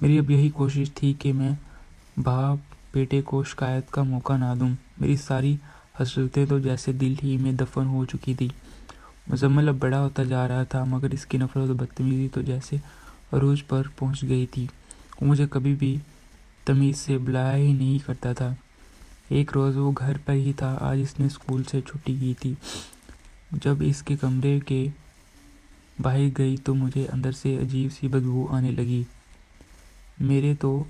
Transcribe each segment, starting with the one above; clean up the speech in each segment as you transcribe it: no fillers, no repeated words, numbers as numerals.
میری اب یہی کوشش تھی کہ میں باپ بیٹے کو شکایت کا موقع نہ دوں۔ میری ساری حسرتیں تو جیسے دل ہی میں دفن ہو چکی تھی۔ مزمل اب بڑا ہوتا جا رہا تھا، مگر اس کی نفرت و بدتمیزی تو جیسے عروج پر پہنچ گئی تھی۔ وہ مجھے کبھی بھی تمیز سے بلایا ہی نہیں کرتا تھا۔ ایک روز وہ گھر پر ہی تھا، آج اس نے اسکول سے چھٹی کی تھی۔ جب اس کے کمرے کے باہر گئی تو مجھے اندر سے عجیب سی بدبو آنے لگی۔ میرے تو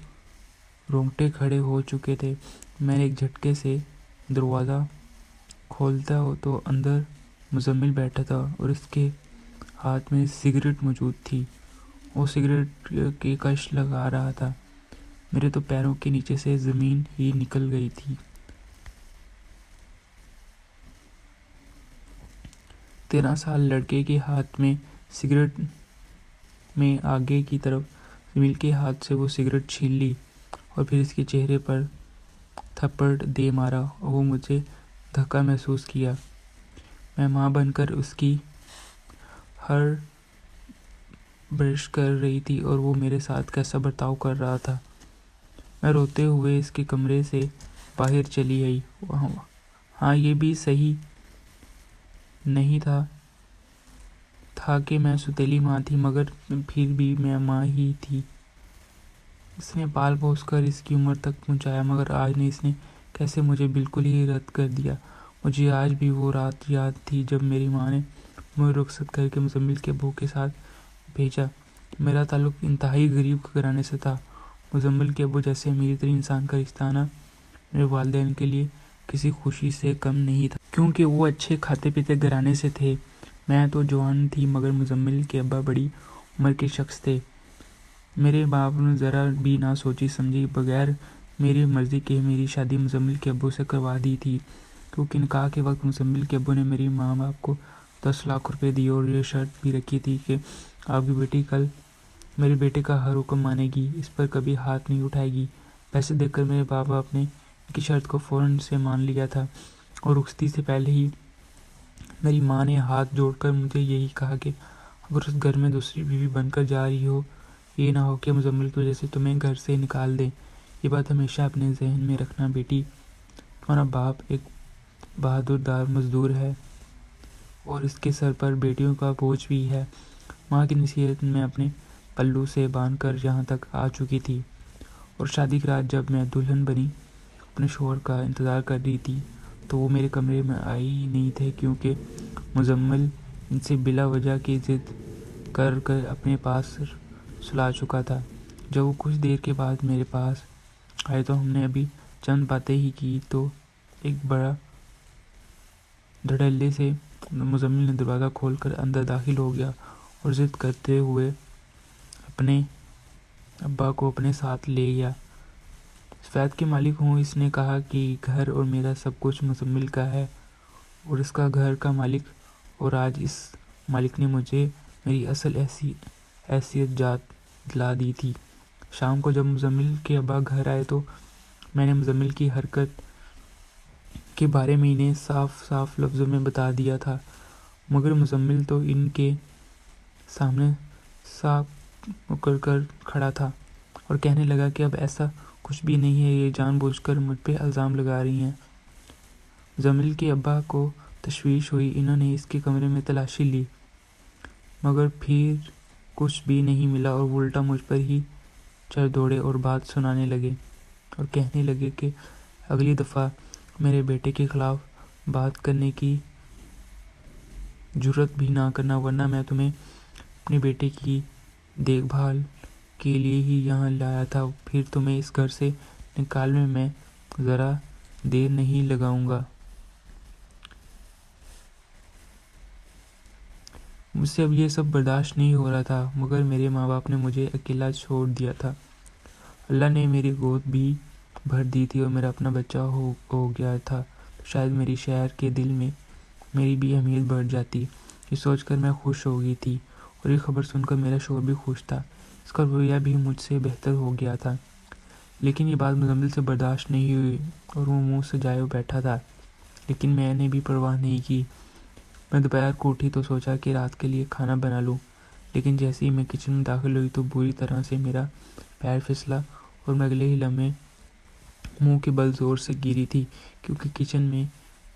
رونگٹے کھڑے ہو چکے تھے۔ میں نے ایک جھٹکے سے دروازہ کھولتا تو اندر مزمل بیٹھا تھا اور اس کے ہاتھ میں سگریٹ موجود تھی۔ وہ سگریٹ کی کش لگا رہا تھا۔ میرے تو پیروں کے نیچے سے زمین ہی نکل گئی تھی۔ 13 سال لڑکے کے ہاتھ میں سگریٹ میں آگے کی طرف زمین کے ہاتھ سے وہ سگریٹ چھین لی اور پھر اس کے چہرے پر تھپڑ دے مارا اور وہ مجھے دھکا محسوس کیا۔ میں ماں بن کر اس کی ہر برش کر رہی تھی اور وہ میرے ساتھ کیسا برتاؤ کر رہا تھا۔ میں روتے ہوئے اس کے کمرے سے باہر چلی آئی۔ ہاں، یہ بھی صحیح نہیں تھا کہ میں سوتیلی ماں تھی، مگر پھر بھی میں ماں ہی تھی۔ اس نے پال پوس کر اس کی عمر تک پہنچایا، مگر آج نے اس نے کیسے مجھے بالکل ہی رد کر دیا۔ مجھے آج بھی وہ رات یاد تھی جب میری ماں نے مجھے رخصت کر کے مزمل کے ابو کے ساتھ بھیجا۔ میرا تعلق انتہائی غریب گھرانے سے تھا۔ مزمل کے ابو جیسے امیر ترین انسان کا رشتہ آنا میرے والدین کے لیے کسی خوشی سے کم نہیں تھا، کیونکہ وہ اچھے کھاتے پیتے گھرانے سے تھے۔ میں تو جوان تھی، مگر مزمل کے ابا بڑی عمر کے شخص تھے۔ میرے باپ نے ذرا بھی نہ سوچی سمجھی بغیر میری مرضی کے میری شادی مزمل کے ابو سے کروا دی تھی، کیونکہ نکاح کے وقت مزمل کے ابو نے میری ماں باپ کو 10 لاکھ روپے دیے اور یہ شرط بھی رکھی تھی کہ آپ کی بیٹی کل میرے بیٹے کا ہر حکم مانے گی، اس پر کبھی ہاتھ نہیں اٹھائے گی۔ پیسے دیکھ کر میرے باپ باپ نے ان کی شرط کو فوراً سے مان لیا تھا اور رخصتی سے پہلے ہی میری ماں نے ہاتھ جوڑ کر مجھے یہی کہا کہ اگر اس گھر میں دوسری بیوی بن کر جا رہی ہو، یہ نہ ہو کہ مزمل کی وجہ سے تمہیں گھر سے نکال دیں۔ یہ بات ہمیشہ اپنے ذہن میں رکھنا بیٹی، تمہارا باپ ایک بہادر دار مزدور ہے اور اس کے سر پر بیٹیوں کا بوجھ بھی ہے۔ ماں کی نصیحت میں اپنے پلو سے باندھ کر یہاں تک آ چکی تھی، اور شادی کی رات جب میں دلہن بنی اپنے شوہر کا انتظار کر رہی تھی تو وہ میرے کمرے میں آئے ہی نہیں تھے، کیونکہ مزمل ان سے بلا وجہ کی ضد کر کر اپنے پاس سلا چکا تھا۔ جب وہ کچھ دیر کے بعد میرے پاس آئے تو ہم نے ابھی چند باتیں ہی کی تو ایک بڑا دھڑلے سے مزمل نے دروازہ کھول کر اندر داخل ہو گیا اور ضد کرتے ہوئے اپنے ابا کو اپنے ساتھ لے گیا۔ اس فلیٹ کے مالک ہوں، اس نے کہا کہ گھر اور میرا سب کچھ مزمل کا ہے اور اس کا گھر کا مالک، اور آج اس مالک نے مجھے میری اصل حیثیت یاد دلا دی تھی۔ شام کو جب مزمل کے ابا گھر آئے تو میں نے مزمل کی حرکت کے بارے میں انہیں صاف صاف لفظوں میں بتا دیا تھا، مگر مزمل تو ان کے سامنے صاف اکڑ کر کھڑا تھا اور کہنے لگا کہ اب ایسا کچھ بھی نہیں ہے، یہ جان بوجھ کر مجھ پہ الزام لگا رہی ہیں۔ مزمل کے ابا کو تشویش ہوئی، انہوں نے اس کے کمرے میں تلاشی لی، مگر پھر کچھ بھی نہیں ملا اور وہ الٹا مجھ پر ہی چڑھ دوڑے اور بات سنانے لگے اور کہنے لگے کہ اگلی دفعہ میرے بیٹے کے خلاف بات کرنے کی جرات بھی نہ کرنا، ورنہ میں تمہیں اپنے بیٹے کی دیکھ بھال کے لیے ہی یہاں لایا تھا، پھر تمہیں اس گھر سے نکالنے میں ذرا دیر نہیں لگاؤں گا۔ مجھ سے اب یہ سب برداشت نہیں ہو رہا تھا، مگر میرے ماں باپ نے مجھے اکیلا چھوڑ دیا تھا۔ اللہ نے میری گود بھی بھر دی تھی اور میرا اپنا بچہ ہو گیا تھا، تو شاید میری شہر کے دل میں میری بھی اہمیت بڑھ جاتی۔ یہ سوچ کر میں خوش ہو گئی تھی اور یہ خبر سن کر میرا شوہر بھی خوش تھا، اس کا رویہ بھی مجھ سے بہتر ہو گیا تھا۔ لیکن یہ بات مزمل سے برداشت نہیں ہوئی اور وہ منہ سجائے بیٹھا تھا، لیکن میں نے بھی پرواہ نہیں کی۔ میں دوپہر کو اٹھی تو سوچا کہ رات کے لیے کھانا بنا لوں، لیکن جیسے ہی میں کچن میں داخل ہوئی تو بری طرح سے میرا پیر پھسلا اور میں اگلے ہی لمحے منہ کے بل زور سے گری تھی، کیونکہ کچن میں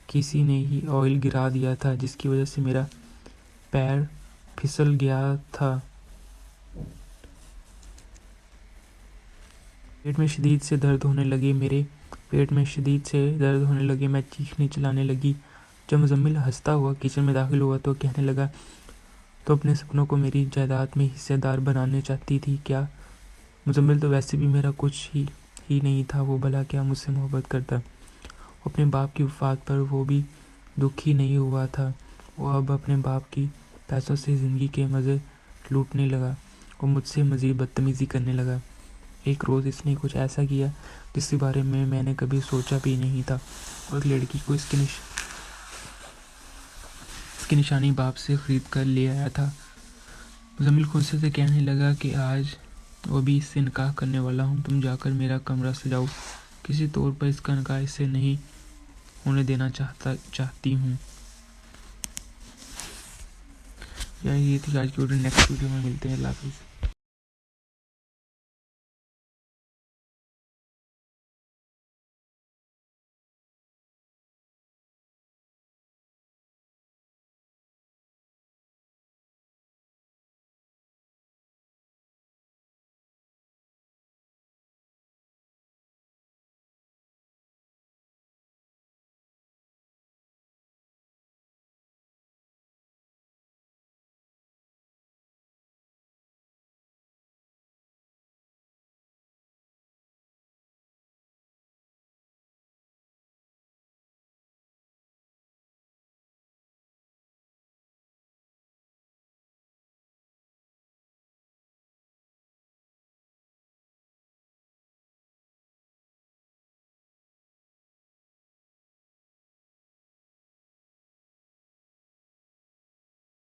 کسی نے ہی آئل گرا دیا تھا، جس کی وجہ سے میرا پیر پھسل گیا تھا۔ پیٹ میں شدید سے درد ہونے لگے میں چیخنے چلانے لگی۔ جب مزمل ہنستا ہوا کچن میں داخل ہوا تو کہنے لگا، تو اپنے سپنوں کو میری جائیداد میں حصہ دار بنانا چاہتی تھی کیا؟ مزمل تو ویسے بھی میرا کچھ ہی نہیں تھا، وہ بھلا کیا مجھ سے محبت کرتا؟ اپنے باپ کی وفات پر وہ بھی دکھی نہیں ہوا تھا، وہ اب اپنے باپ کی پیسوں سے زندگی کے مزے لوٹنے لگا اور مجھ سے مزید بدتمیزی کرنے لگا۔ ایک روز اس نے کچھ ایسا کیا جس کے بارے میں نے کبھی سوچا بھی نہیں تھا، اور ایک لڑکی کو اس کی نشانی باپ سے خرید کر لے آیا تھا۔ مزمل غصے سے کہنے لگا کہ آج وہ بھی اس سے نکاح کرنے والا ہوں، تم جا کر میرا کمرہ سجاؤ، کسی طور پر اس کا نکاح اس سے نہیں ہونے دینا چاہتی ہوں۔ یہ تھی آج کی ویڈیو، نیکسٹ ویڈیو میں ملتے ہیں، اللہ حافظ۔